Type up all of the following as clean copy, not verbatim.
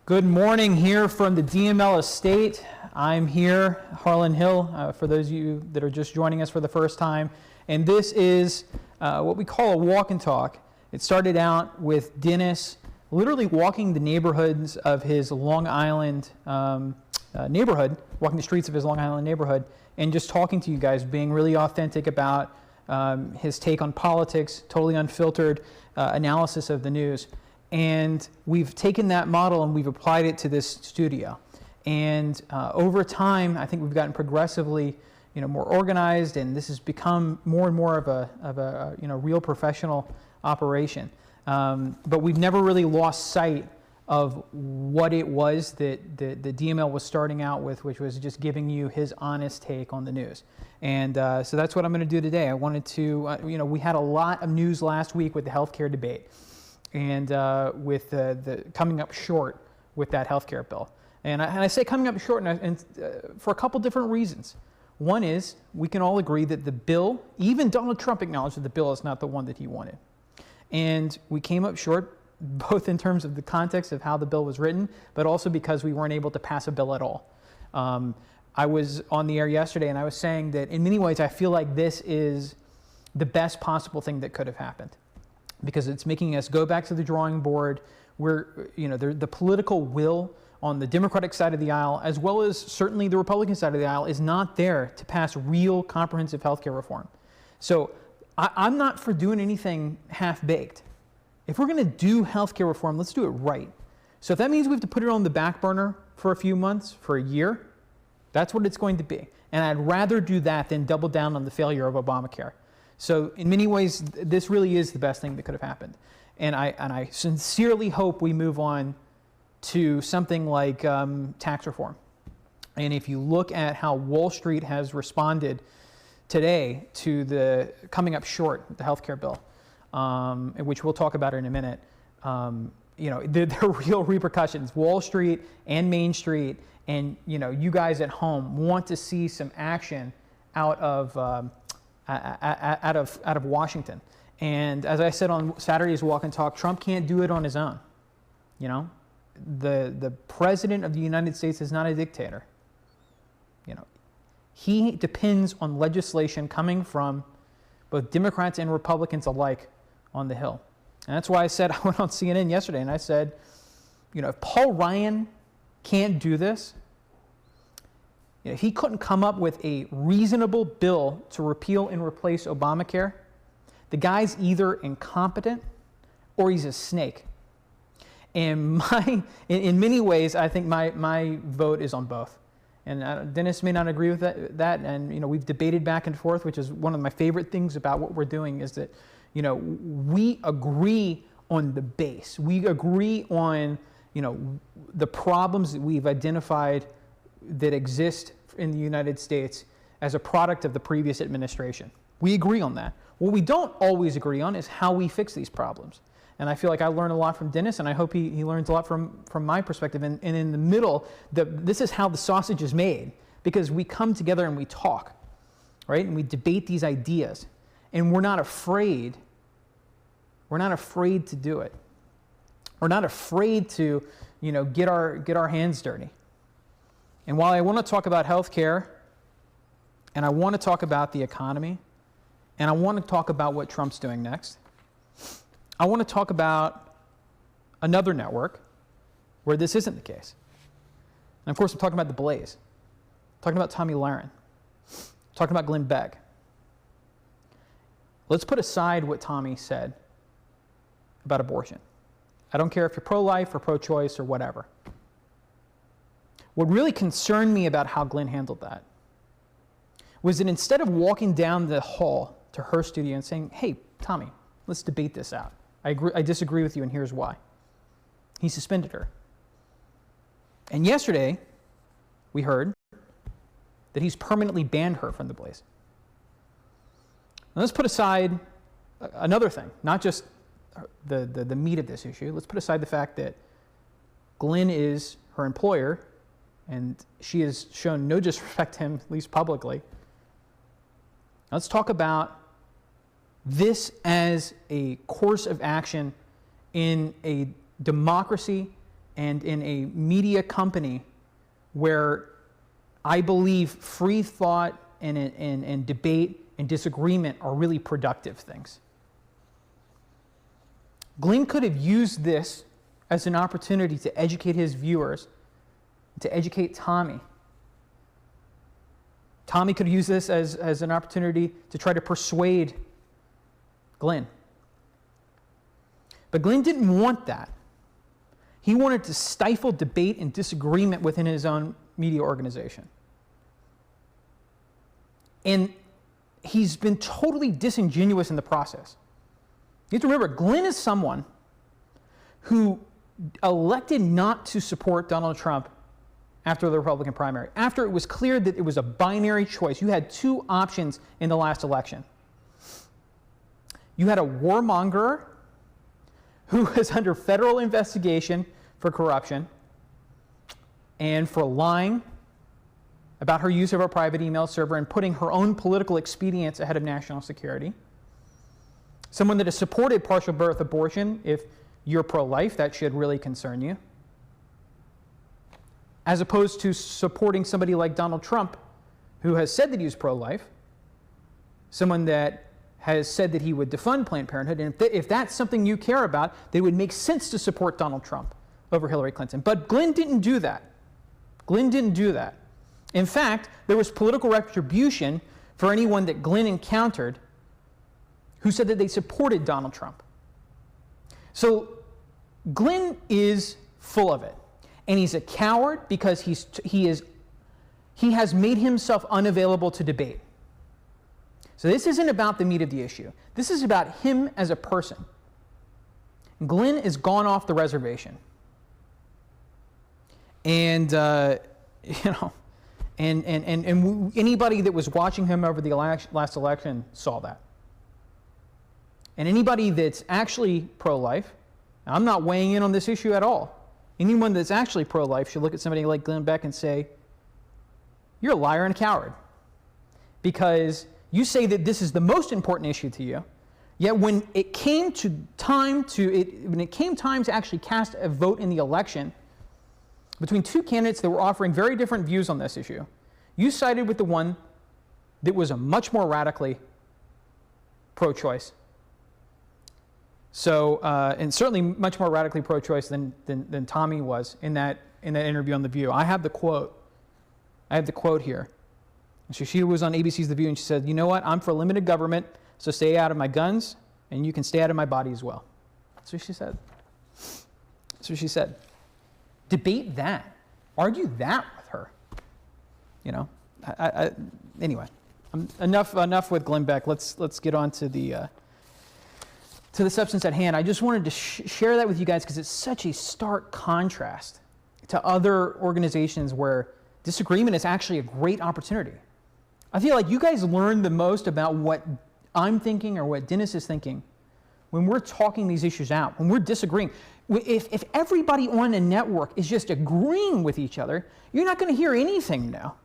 Good morning here from the DML estate. I'm here, Harlan Hill, for those of you that are just joining us for the first time. And this is what we call a walk and talk. It started out with Dennis literally walking the neighborhoods of his Long Island neighborhood, walking the streets of his Long Island neighborhood, and just talking to you guys, being really authentic about his take on politics, totally unfiltered analysis of the news. And we've taken that model and we've applied it to this studio. And over time, I think we've gotten progressively, more organized, and this has become more and more of a real professional operation. But we've never really lost sight of what it was that the DML was starting out with, which was just giving you his honest take on the news. And so that's what I'm going to do today. I wanted to, we had a lot of news last week with the healthcare debate, and with the coming up short with that healthcare bill. And I say coming up short and for a couple different reasons. One is we can all agree that the bill, even Donald Trump acknowledged that the bill is not the one that he wanted. And we came up short both in terms of the context of how the bill was written, but also because we weren't able to pass a bill at all. I was on the air yesterday and I was saying that in many ways I feel like this is the best possible thing that could have happened, because it's making us go back to the drawing board where, the political will on the Democratic side of the aisle, as well as certainly the Republican side of the aisle, is not there to pass real comprehensive healthcare reform. So I'm not for doing anything half-baked. If we're going to do healthcare reform, let's do it right. So if that means we have to put it on the back burner for a few months, for a year, that's what it's going to be. And I'd rather do that than double down on the failure of Obamacare. So in many ways, this really is the best thing that could have happened. And I sincerely hope we move on to something like tax reform. And if you look at how Wall Street has responded today to the coming up short, the healthcare bill, which we'll talk about in a minute, there are real repercussions. Wall Street and Main Street and you guys at home want to see some action out of Washington. And as I said on Saturday's Walk and Talk, Trump can't do it on his own. The president of the United States is not a dictator. He depends on legislation coming from both Democrats and Republicans alike on the Hill. And that's why I said, I went on CNN yesterday and I said, if Paul Ryan can't do this, if he couldn't come up with a reasonable bill to repeal and replace Obamacare, the guy's either incompetent or he's a snake. And in many ways, I think my vote is on both. And Dennis may not agree with that. And we've debated back and forth, which is one of my favorite things about what we're doing, is that we agree on the base. We agree on the problems that we've identified that exist in the United States as a product of the previous administration. We agree on that. What we don't always agree on is how we fix these problems. And I feel like I learned a lot from Dennis, and I hope he learns a lot from my perspective. And in the middle, this is how the sausage is made, because we come together and we talk, right? And we debate these ideas, and we're not afraid. We're not afraid to do it. We're not afraid to, get our hands dirty. And while I want to talk about healthcare, and I want to talk about the economy, and I want to talk about what Trump's doing next, I want to talk about another network where this isn't the case. And of course, I'm talking about the Blaze. I'm talking about Tommy Lahren. I'm talking about Glenn Beck. Let's put aside what Tommy said about abortion. I don't care if you're pro-life or pro-choice or whatever. What really concerned me about how Glenn handled that was that instead of walking down the hall to her studio and saying, hey, Tommy, let's debate this out. I disagree with you, and here's why. He suspended her. And yesterday, we heard that he's permanently banned her from the Blaze. Now let's put aside another thing, not just the meat of this issue. Let's put aside the fact that Glenn is her employer, and she has shown no disrespect to him, at least publicly. Let's talk about this as a course of action in a democracy and in a media company where I believe free thought and debate and disagreement are really productive things. Glenn could have used this as an opportunity to educate his viewers, to educate Tommy. Tommy could use this as an opportunity to try to persuade Glenn. But Glenn didn't want that. He wanted to stifle debate and disagreement within his own media organization. And he's been totally disingenuous in the process. You have to remember, Glenn is someone who elected not to support Donald Trump after the Republican primary, after it was clear that it was a binary choice. You had two options in the last election. You had a warmonger who was under federal investigation for corruption and for lying about her use of our private email server and putting her own political expedience ahead of national security. Someone that has supported partial birth abortion. If you're pro-life, that should really concern you. As opposed to supporting somebody like Donald Trump, who has said that he was pro-life, someone that has said that he would defund Planned Parenthood, and if that's something you care about, then it would make sense to support Donald Trump over Hillary Clinton. But Glenn didn't do that. Glenn didn't do that. In fact, there was political retribution for anyone that Glenn encountered who said that they supported Donald Trump. So Glenn is full of it. And he's a coward because he has made himself unavailable to debate. So this isn't about the meat of the issue. This is about him as a person. Glenn has gone off the reservation. And, and anybody that was watching him over the last election saw that. And anybody that's actually pro-life, I'm not weighing in on this issue at all. Anyone that's actually pro-life should look at somebody like Glenn Beck and say, you're a liar and a coward. Because you say that this is the most important issue to you, yet when it came time to actually cast a vote in the election between two candidates that were offering very different views on this issue, you sided with the one that was a much more radically pro-choice. So, and certainly much more radically pro-choice than Tommy was in that interview on The View. I have the quote here. So she was on ABC's The View, and she said, you know what, I'm for limited government, so stay out of my guns, and you can stay out of my body as well. That's what she said. That's what she said. Debate that. Argue that with her. You know, anyway, enough with Glenn Beck. Let's get on to the substance at hand. I just wanted to share that with you guys because it's such a stark contrast to other organizations where disagreement is actually a great opportunity. I feel like you guys learn the most about what I'm thinking or what Dennis is thinking when we're talking these issues out, when we're disagreeing. If everybody on a network is just agreeing with each other, you're not going to hear anything now.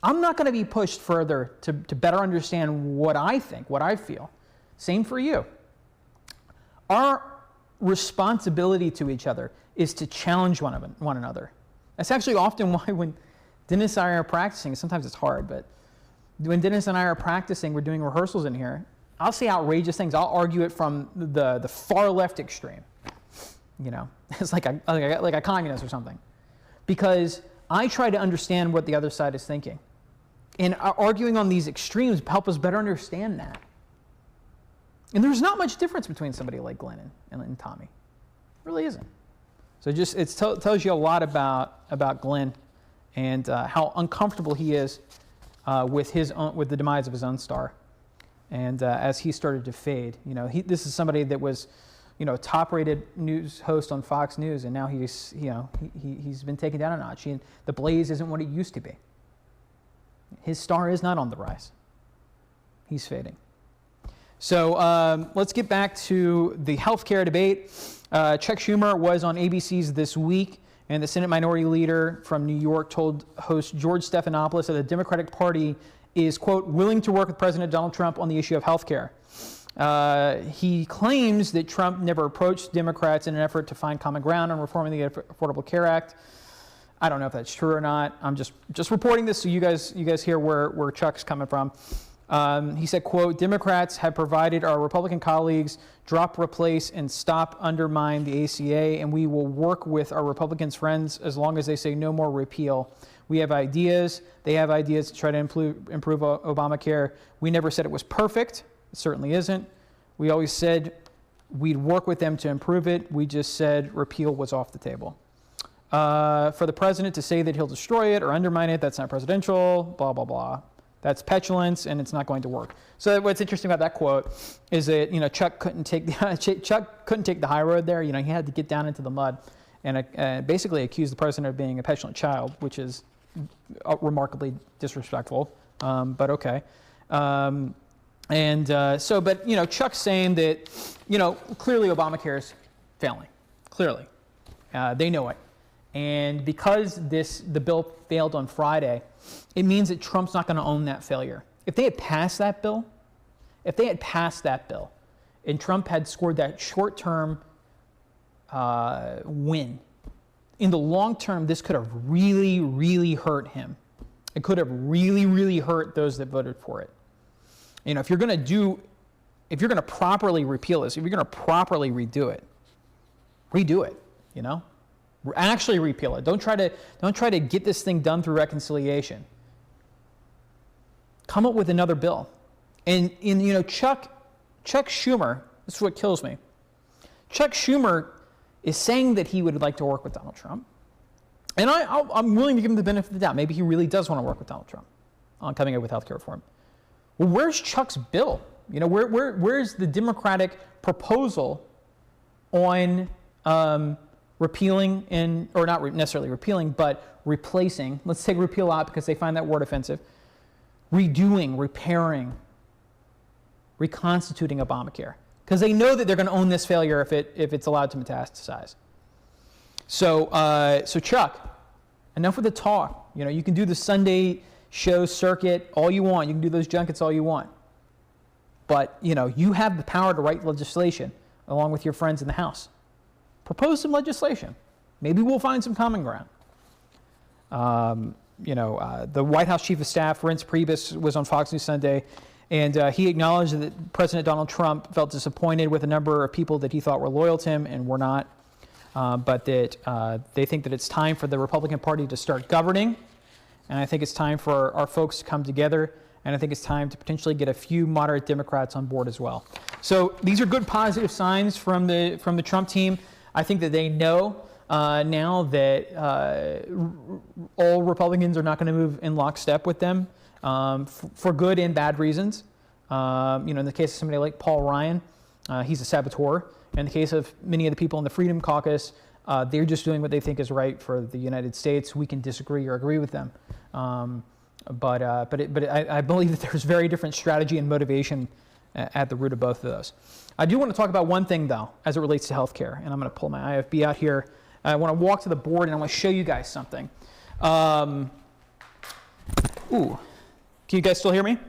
I'm not going to be pushed further to better understand what I think, what I feel. Same for you. Our responsibility to each other is to challenge one another. That's actually often why when Dennis and I are practicing, sometimes it's hard, but when Dennis and I are practicing, we're doing rehearsals in here, I'll say outrageous things. I'll argue it from the far left extreme. You know, it's like a communist or something. Because I try to understand what the other side is thinking. And arguing on these extremes help us better understand that. And there's not much difference between somebody like Glenn and Tommy. It really isn't. So it tells you a lot about Glenn and how uncomfortable he is with the demise of his own star. And as he started to fade, you know, this is somebody that was, you know, top-rated news host on Fox News, and now he's been taken down a notch. The blaze isn't what it used to be. His star is not on the rise. He's fading. So let's get back to the healthcare debate. Chuck Schumer was on ABC's This Week, and the Senate Minority Leader from New York told host George Stephanopoulos that the Democratic Party is, quote, willing to work with President Donald Trump on the issue of healthcare. He claims that Trump never approached Democrats in an effort to find common ground on reforming the Affordable Care Act. I don't know if that's true or not. I'm just reporting this so you guys hear where Chuck's coming from. He said, quote, Democrats have provided our Republican colleagues drop, replace, and stop undermine the ACA, and we will work with our Republicans friends as long as they say no more repeal. We have ideas. They have ideas to try to improve Obamacare. We never said it was perfect. It certainly isn't. We always said we'd work with them to improve it. We just said repeal was off the table. For the president to say that he'll destroy it or undermine it, that's not presidential, blah, blah, blah. That's petulance, and it's not going to work. So what's interesting about that quote is that, Chuck couldn't take the high road there. He had to get down into the mud and basically accuse the president of being a petulant child, which is remarkably disrespectful, but okay. But Chuck's saying that, clearly Obamacare is failing. Clearly. They know it. And because the bill failed on Friday, it means that Trump's not going to own that failure. If they had passed that bill, and Trump had scored that short-term win, in the long term, this could have really, really hurt him. It could have really, really hurt those that voted for it. If you're going to properly repeal this, if you're going to properly redo it. Actually repeal it. Don't try to get this thing done through reconciliation. Come up with another bill. And Chuck Schumer, this is what kills me. Chuck Schumer is saying that he would like to work with Donald Trump. And I'm willing to give him the benefit of the doubt. Maybe he really does want to work with Donald Trump on coming up with health care reform. Well, where's Chuck's bill? Where's the Democratic proposal on repealing or not necessarily repealing, but replacing, let's take repeal out because they find that word offensive, redoing, repairing, reconstituting Obamacare. Because they know that they're going to own this failure if it's allowed to metastasize. So Chuck, enough with the talk. You can do the Sunday show circuit all you want. You can do those junkets all you want. But, you have the power to write legislation along with your friends in the House. Propose some legislation. Maybe we'll find some common ground. The White House Chief of Staff, Reince Priebus, was on Fox News Sunday, and he acknowledged that President Donald Trump felt disappointed with a number of people that he thought were loyal to him and were not, but that they think that it's time for the Republican Party to start governing, and I think it's time for our folks to come together, and I think it's time to potentially get a few moderate Democrats on board as well. So these are good positive signs from the Trump team. I think that they know now that all Republicans are not going to move in lockstep with them for good and bad reasons. In the case of somebody like Paul Ryan, he's a saboteur. In the case of many of the people in the Freedom Caucus, they're just doing what they think is right for the United States. We can disagree or agree with them. But I believe that there's very different strategy and motivation at the root of both of those. I do want to talk about one thing, though, as it relates to healthcare, and I'm going to pull my IFB out here. I want to walk to the board, and I want to show you guys something. Can you guys still hear me?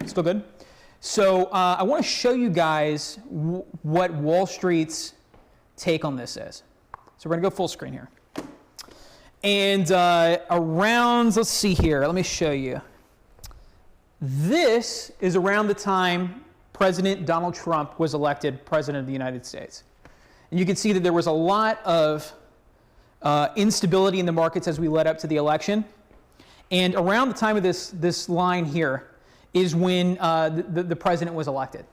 Still good? So I want to show you guys what Wall Street's take on this is. So we're going to go full screen here. And let's see here. Let me show you. This is around the time President Donald Trump was elected President of the United States. And you can see that there was a lot of instability in the markets as we led up to the election. And around the time of this line here is when the president was elected.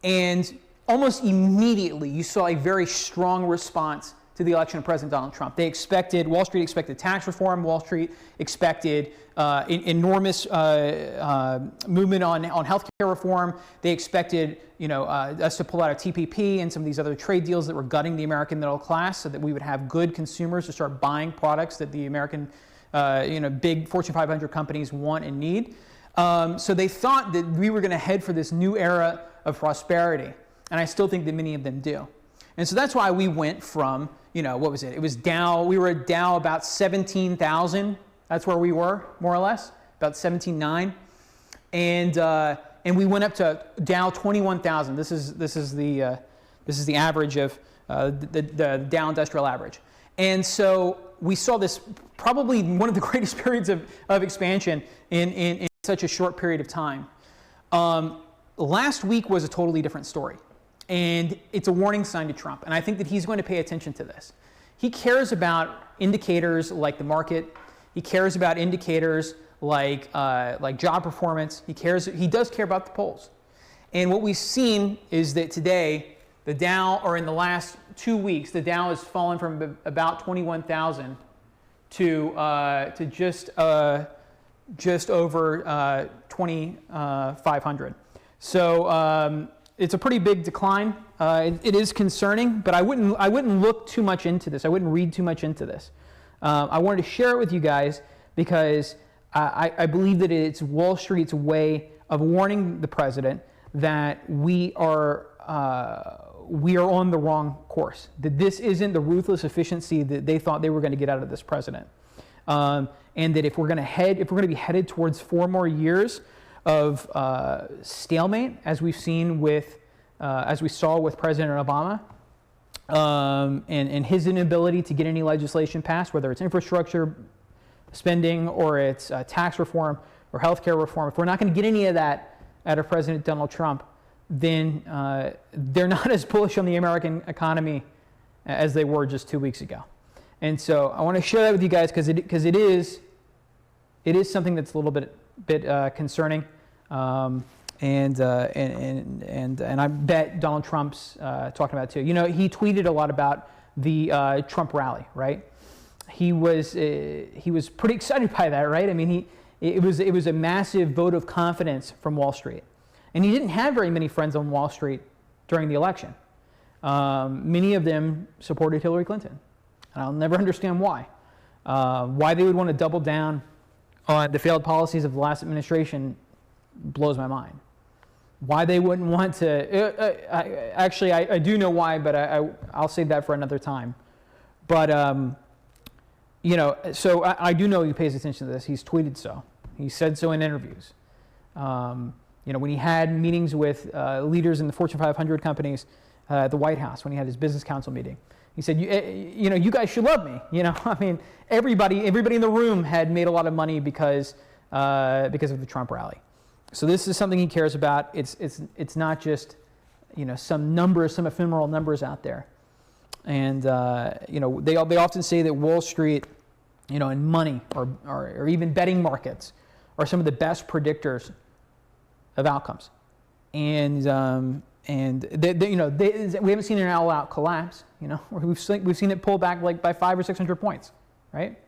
And almost immediately, you saw a very strong response to the election of President Donald Trump. Wall Street expected tax reform. Wall Street expected enormous movement on health care reform. They expected, us to pull out of TPP and some of these other trade deals that were gutting the American middle class so that we would have good consumers to start buying products that the American, big Fortune 500 companies want and need. So they thought that we were going to head for this new era of prosperity. And I still think that many of them do. And so that's why we went from, what was it? It was Dow. We were at Dow about 17,000. That's where we were, more or less, about 17.9. And, and we went up to Dow 21,000. This is the average of the Dow Industrial Average. And so we saw this probably one of the greatest periods of expansion in such a short period of time. Last week was a totally different story. And it's a warning sign to Trump. And I think that he's going to pay attention to this. He cares about indicators like the market. He cares about indicators like job performance. He does care about the polls. And what we've seen is that today, the Dow, or in the last 2 weeks, the Dow has fallen from about 21,000 to just over 2,500. So it's a pretty big decline. It is concerning, but I wouldn't look too much into this. I wouldn't read too much into this. I wanted to share it with you guys because I believe that it's Wall Street's way of warning the president that we are on the wrong course. That this isn't the ruthless efficiency that they thought they were going to get out of this president, and that if we're going to be headed towards 4 more years of stalemate, as we saw with President Obama, and his inability to get any legislation passed, whether it's infrastructure spending or it's tax reform or healthcare reform. If we're not going to get any of that out of President Donald Trump, then they're not as bullish on the American economy as they were just 2 weeks ago. And so I want to share that with you guys because it is something that's a little bit concerning. And I bet Donald Trump's talking about it too. You know, he tweeted a lot about the Trump rally, right? He was pretty excited by that, right? I mean, it was a massive vote of confidence from Wall Street, and he didn't have very many friends on Wall Street during the election. Many of them supported Hillary Clinton, and I'll never understand why. Why they would want to double down on the failed policies of the last administration blows my mind. Why they wouldn't want to, actually I do know why, but I'll save that for another time. But, so I do know he pays attention to this. He's tweeted so. He said so in interviews. When he had meetings with leaders in the Fortune 500 companies at the White House, when he had his business council meeting, he said, you guys should love me. I mean, everybody in the room had made a lot of money because of the Trump rally. So this is something he cares about. It's not just, some numbers, some ephemeral numbers out there. And, they often say that Wall Street, and money or even betting markets are some of the best predictors of outcomes. And we haven't seen an all-out collapse. We've seen it pull back like by 500 or 600 points, right?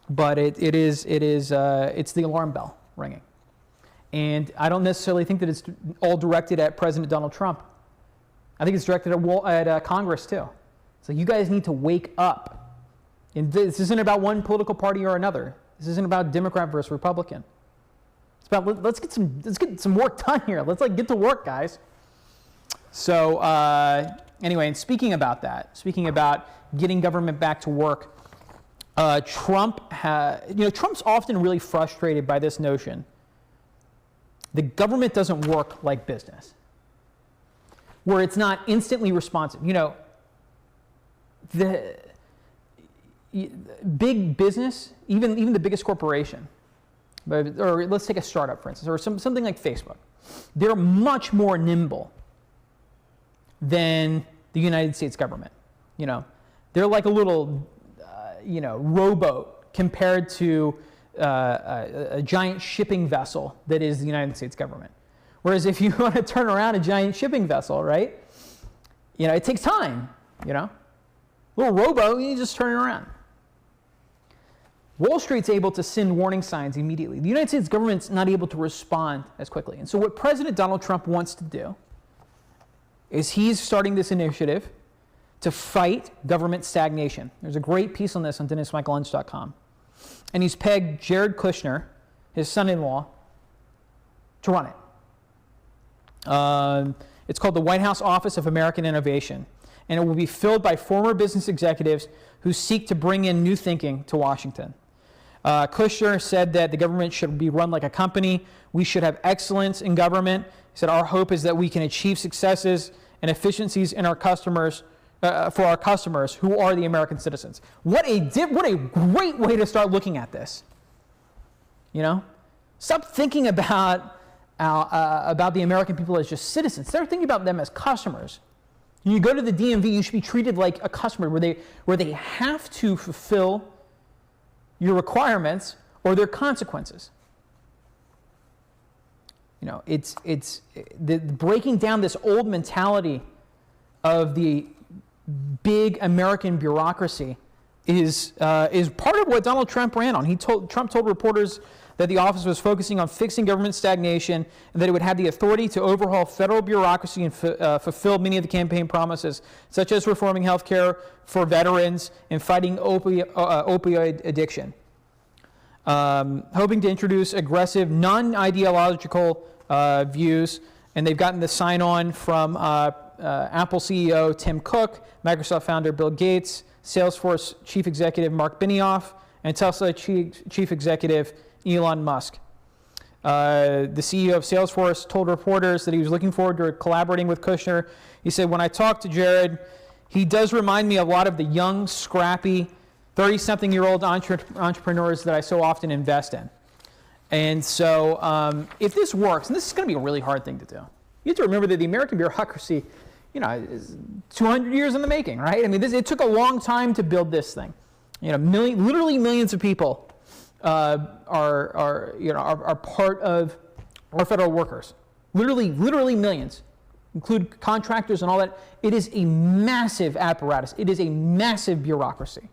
But it's the alarm bell ringing. And I don't necessarily think that it's all directed at President Donald Trump. I think it's directed at Congress too. So you guys need to wake up. And this isn't about one political party or another. This isn't about Democrat versus Republican. It's about let's get some work done here. Let's get to work, guys. So anyway, and speaking about getting government back to work, Trump's often really frustrated by this notion. The government doesn't work like business, where it's not instantly responsive. The big business, even the biggest corporation, or let's take a startup, for instance, or something like Facebook, they're much more nimble than the United States government. They're like a little, rowboat compared to a giant shipping vessel that is the United States government. Whereas if you want to turn around a giant shipping vessel, right, it takes time, Little rowboat, you just turn it around. Wall Street's able to send warning signs immediately. The United States government's not able to respond as quickly. And so what President Donald Trump wants to do is he's starting this initiative to fight government stagnation. There's a great piece on this on DennisMichaelLunch.com. And he's pegged Jared Kushner, his son-in-law, to run it. It's called the White House Office of American Innovation. And it will be filled by former business executives who seek to bring in new thinking to Washington. Kushner said that the government should be run like a company. We should have excellence in government. He said our hope is that we can achieve successes and efficiencies in our customers, for our customers who are the American citizens. What a great way to start looking at this. Stop thinking about the American people as just citizens. Start thinking about them as customers. When you go to the DMV, you should be treated like a customer, where they have to fulfill your requirements or their consequences. It's the breaking down this old mentality of the big American bureaucracy is part of what Donald Trump ran on. Trump told reporters that the office was focusing on fixing government stagnation and that it would have the authority to overhaul federal bureaucracy and fulfill many of the campaign promises, such as reforming health care for veterans and fighting opioid addiction. Hoping to introduce aggressive, non-ideological views, and they've gotten the sign-on from Apple CEO Tim Cook, Microsoft founder Bill Gates, Salesforce chief executive Mark Benioff, and Tesla chief executive Elon Musk. The CEO of Salesforce told reporters that he was looking forward to collaborating with Kushner. He said, when I talk to Jared, he does remind me a lot of the young, scrappy, 30-something-year-old entrepreneurs that I so often invest in. And so if this works, and this is going to be a really hard thing to do, you have to remember that the American bureaucracy, is 200 years in the making, right? I mean, it took a long time to build this thing. Literally millions of people are part of our federal workers. Literally millions, include contractors and all that. It is a massive apparatus. It is a massive bureaucracy.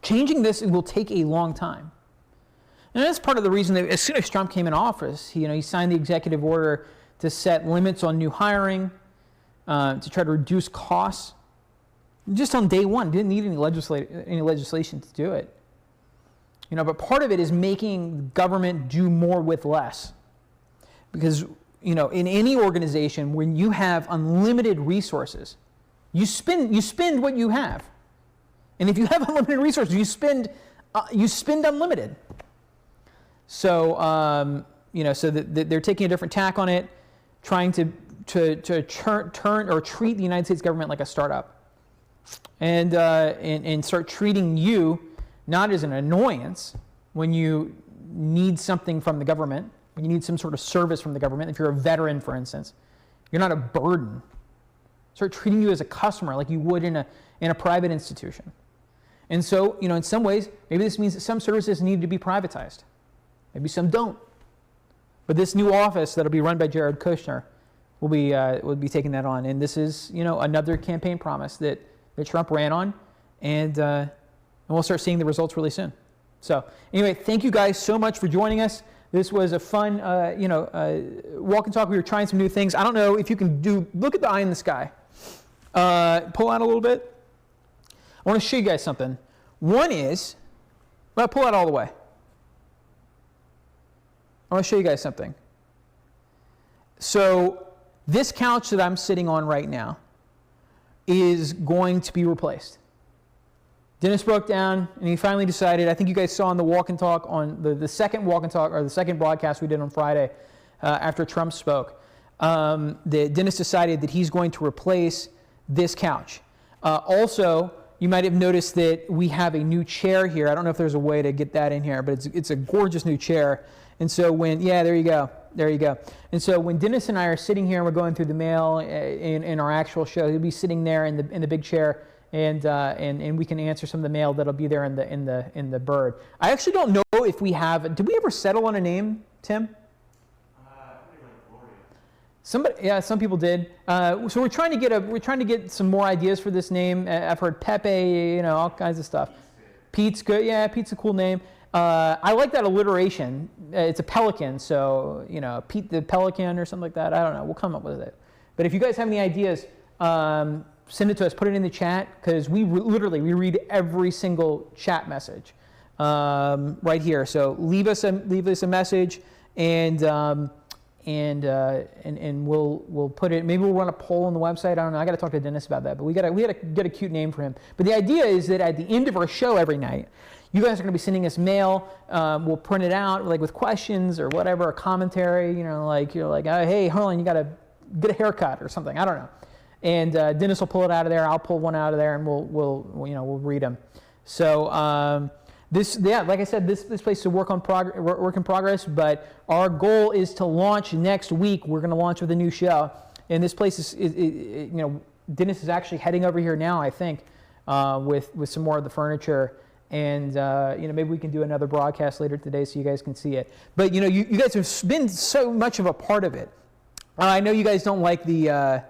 Changing this will take a long time. And that's part of the reason that as soon as Trump came in office, he signed the executive order to set limits on new hiring, to try to reduce costs. Just on day one, didn't need any legislation to do it. But part of it is making government do more with less. Because, in any organization, when you have unlimited resources, you spend what you have. And if you have unlimited resources, you spend unlimited. So, so that they're taking a different tack on it, trying to turn or treat the United States government like a startup. And start treating you not as an annoyance when you need something from the government, when you need some sort of service from the government. If you're a veteran, for instance, you're not a burden. Start treating you as a customer like you would in a private institution. And so, in some ways, maybe this means that some services need to be privatized. Maybe some don't. But this new office that'll be run by Jared Kushner will be taking that on. And this is, another campaign promise that Trump ran on, and we'll start seeing the results really soon. So anyway, thank you guys so much for joining us. This was a fun, walk and talk. We were trying some new things. I don't know if you can look at the eye in the sky. Pull out a little bit. I want to show you guys something. One is, pull out all the way. I want to show you guys something. So this couch that I'm sitting on right now is going to be replaced. Dennis broke down, and he finally decided, I think you guys saw on the walk and talk, on the second walk and talk, or the second broadcast we did on Friday after Trump spoke, that Dennis decided that he's going to replace this couch. Also, you might have noticed that we have a new chair here. I don't know if there's a way to get that in here, but it's a gorgeous new chair. And so there you go. And so when Dennis and I are sitting here and we're going through the mail in our actual show, he'll be sitting there in the big chair, and we can answer some of the mail that'll be there in the bird. I actually don't know if we have. Did we ever settle on a name, Tim? Some people did. So we're trying to get some more ideas for this name. I've heard Pepe, all kinds of stuff. Pete's good. Yeah, Pete's a cool name. I like that alliteration. It's a pelican, so Pete the Pelican or something like that. I don't know. We'll come up with it. But if you guys have any ideas, send it to us. Put it in the chat, because we read every single chat message right here. So leave us a message, and we'll put it. Maybe we'll run a poll on the website. I don't know. I got to talk to Dennis about that. But we got to get a cute name for him. But the idea is that at the end of our show every night, You guys are going to be sending us mail. We'll print it out like with questions or whatever, a commentary. You know, like you're like, oh, hey, Harlan, you got to get a haircut or something. I don't know. And Dennis will pull it out of there. I'll pull one out of there, and we'll read them. So like I said, this place is a work in progress. But our goal is to launch next week. We're going to launch with a new show, and this place is Dennis is actually heading over here now, I think, with some more of the furniture. And maybe we can do another broadcast later today so you guys can see it. But you guys have been so much of a part of it. I know you guys don't like the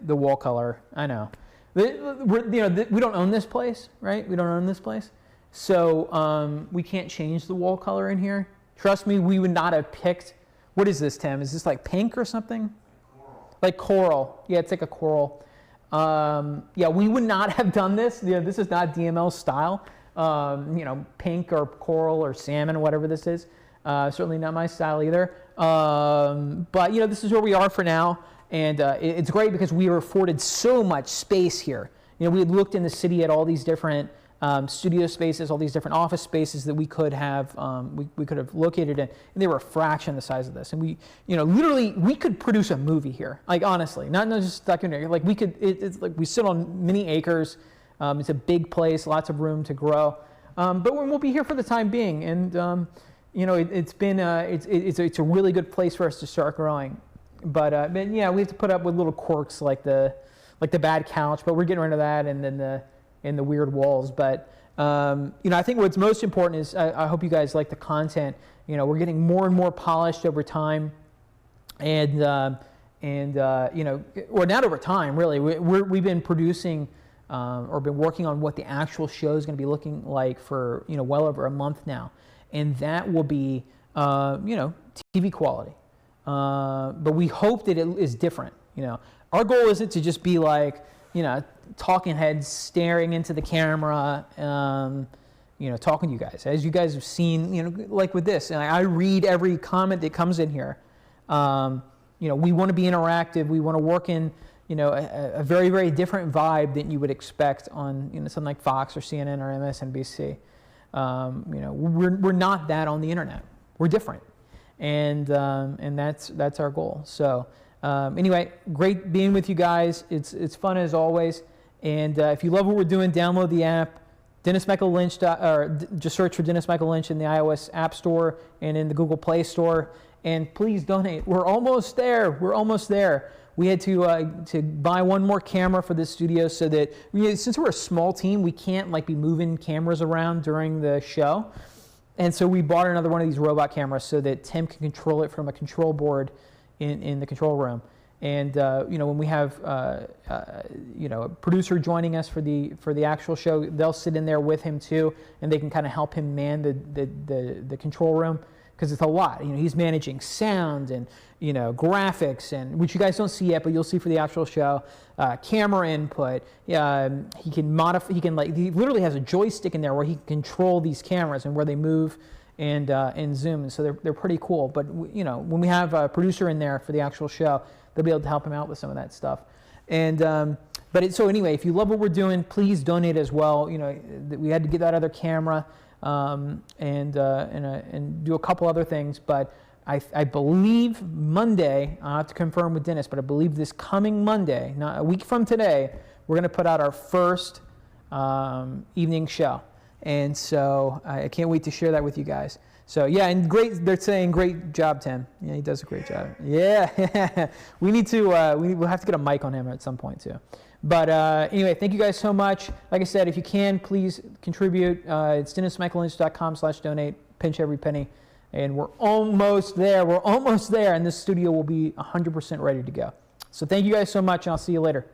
wall color. I know. We don't own this place, right? We don't own this place, so we can't change the wall color in here. Trust me, we would not have picked. What is this, Tim? Is this like pink or something? Coral. Like coral. Yeah, it's like a coral. We would not have done this. This is not DML style. Pink or coral or salmon, whatever this is. Certainly not my style either. But this is where we are for now. And it's great because we were afforded so much space here. We had looked in the city at all these different studio spaces, all these different office spaces that we could have we could have located in, and they were a fraction the size of this. And we, literally, we could produce a movie here. Like honestly, not just documentary. Like we could. It's like we sit on many acres. It's a big place, lots of room to grow. But we'll be here for the time being, and it's been it's a really good place for us to start growing. But we have to put up with little quirks like the bad couch, but we're getting rid of that, and then the weird walls. But I think what's most important is I hope you guys like the content. We're getting more and more polished over time, and not over time really. We've been producing or been working on what the actual show is going to be looking like for well over a month now, and that will be TV quality. But we hope that it is different. Our goal isn't to just be like, talking heads staring into the camera, talking to you guys. As you guys have seen, like with this, and I read every comment that comes in here. We want to be interactive. We want to work in, a very, very different vibe than you would expect on, something like Fox or CNN or MSNBC. We're not that on the internet. We're different. And that's our goal. So anyway, great being with you guys. It's fun as always. And if you love what we're doing, download the app. Dennis Michael Lynch, or just search for Dennis Michael Lynch in the iOS App Store and in the Google Play Store. And please donate. We're almost there. We had to buy one more camera for this studio so that since we're a small team, we can't be moving cameras around during the show. And so we bought another one of these robot cameras so that Tim can control it from a control board in the control room. And when we have a producer joining us for the actual show, they'll sit in there with him too, and they can kind of help him man the control room, because it's a lot. He's managing sound and graphics, and which you guys don't see yet, but you'll see for the actual show. Camera input. He can modify. He literally has a joystick in there where he can control these cameras and where they move and zoom. And so they're pretty cool. But when we have a producer in there for the actual show, they'll be able to help him out with some of that stuff. And so anyway, if you love what we're doing, please donate as well. We had to get that other camera and do a couple other things, but I believe Monday, I'll have to confirm with Dennis, but I believe this coming Monday, not a week from today, we're going to put out our first evening show. And so I can't wait to share that with you guys. So yeah, and great, they're saying great job, Tim. Yeah, he does a great job. Yeah, we need to, we'll have to get a mic on him at some point too. But anyway, thank you guys so much. Like I said, if you can, please contribute. It's DennisMichaelLynch.com/donate. Pinch every penny. And we're almost there. And this studio will be 100% ready to go. So thank you guys so much, and I'll see you later.